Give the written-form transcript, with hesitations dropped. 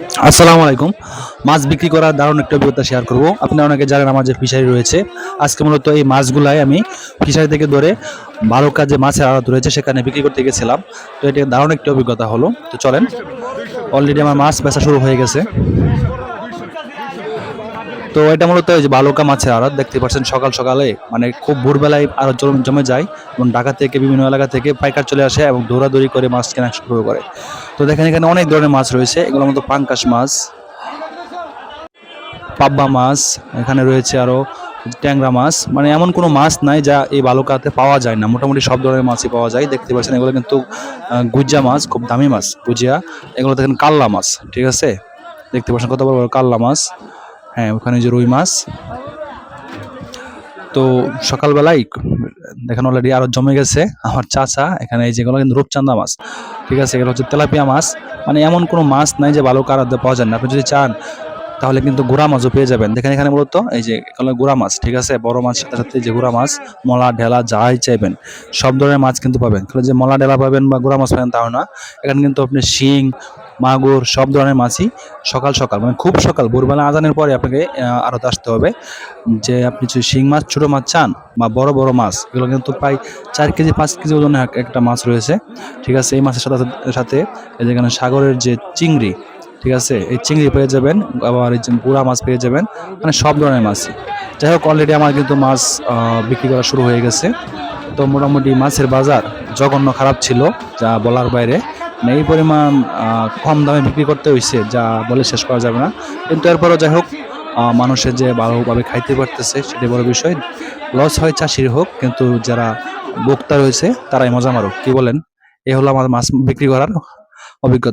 আসসালামু আলাইকুম। মাছ বিক্রি করার দারুণ একটা অভিজ্ঞতা শেয়ার করব। আপনারা অনেকে জানেন আমার যে ফিশারি রয়েছে। আজকে মূলত এই মাছগুলাই আমি ফিশারি থেকে ধরে বালুকা যে মাছের আড়ত রয়েছে সেখানে বিক্রি করতে গেছিলাম। তো এটা দারুণ একটা অভিজ্ঞতা হলো। তো চলেন, অলরেডি আমার মাছ বেচা শুরু হয়ে গেছে। তো এটা মূলত এই যে বালুকা মাছের আড়ত দেখতে পাচ্ছেন, সকাল সকালে মানে খুব ভোরবেলায় আড়ত জমে যায় এবং ঢাকা থেকে বিভিন্ন এলাকা থেকে পাইকার চলে আসে এবং দৌড়াদৌড়ি করে মাছ কেনা শুরু করে। তো দেখেন এখানে অনেক ধরনের মাছ রয়েছে, এগুলোর মধ্যে পাঙ্কাশ মাছ, পাব্বা মাছ, এখানে রয়েছে আরো ট্যাংরা মাছ। মানে এমন কোনো মাছ নাই যা এই বালুকাতে পাওয়া যায় না, মোটামুটি সব ধরনের মাছই পাওয়া যায়। দেখতে পাচ্ছেন এগুলো কিন্তু গুজিয়া মাছ, খুব দামি মাছ গুজিয়া। এগুলো দেখেন কাল্লা মাছ, ঠিক আছে, দেখতে পাচ্ছেন কত বড় বড় কাল্লা মাছ। হ্যাঁ, ওখানে যে রুই মাছ। তো সকালবেলায় দেখেন অলরেডি আরো জমে গেছে আমার চাচা এখানে, এই যেগুলো কিন্তু রূপচান্দা মাছ, ঠিক আছে, এগুলো হচ্ছে তেলাপিয়া মাছ। মানে এমন কোনো মাছ নাই যে বালুকা আড়তে পাওয়া যায় না। আপনি যদি চান তাহলে কিন্তু গুড়া মাছও পেয়ে যাবেন। দেখেন এখানে মূলত এই যে এগুলো গুড়া মাছ, ঠিক আছে, বড় মাছ সাথে সাথে যে গুড়া মাছ, মলা ঢেলা যাই চাইবেন সব ধরনের মাছ কিন্তু পাবেন। তাহলে যে মলা ঢেলা পাবেন বা গুড়া মাছ পাবেন তাও না, এখানে কিন্তু আপনি শিং, মাগুর সব ধরনের মাছই সকাল সকাল মানে খুব সকাল ভোরবেলা আজানের পরে আপনাকে আড়তে আসতে হবে। যে আপনি যদি শিং মাছ, ছোট মাছ চান বা বড় বড় মাছ, এগুলো কিন্তু প্রায় 4 কেজি 5 কেজি ওজনের একটা মাছ রয়েছে, ঠিক আছে। এই মাছের সাথে সাথে এই যেখানে সাগরের যে চিংড়ি, ঠিক আছে, এই চিংড়ি পেয়ে যাবেন, আবার এই যে গুড়া মাছ পেয়ে যাবেন, মানে সব ধরনের মাছই। যাই হোক, অলরেডি আমার কিন্তু মাছ বিক্রি করা শুরু হয়ে গেছে। তো মোটামুটি মাছের বাজার জঘন্য খারাপ ছিল, যা বলার বাইরে। মানে এই পরিমাণ কম দামে বিক্রি করতে হয়েছে যা বলে শেষ করা যাবে না। কিন্তু এরপরও যাই হোক, মানুষের যে ভালোভাবে খাইতে পারতেছে সেটাই বড় বিষয়। লস হয় চাষির হোক, কিন্তু যারা ভোক্তা রয়েছে তারাই মজা মারুক, কি বলেন? এ হলো আমার মাছ বিক্রি করার অভিজ্ঞতা।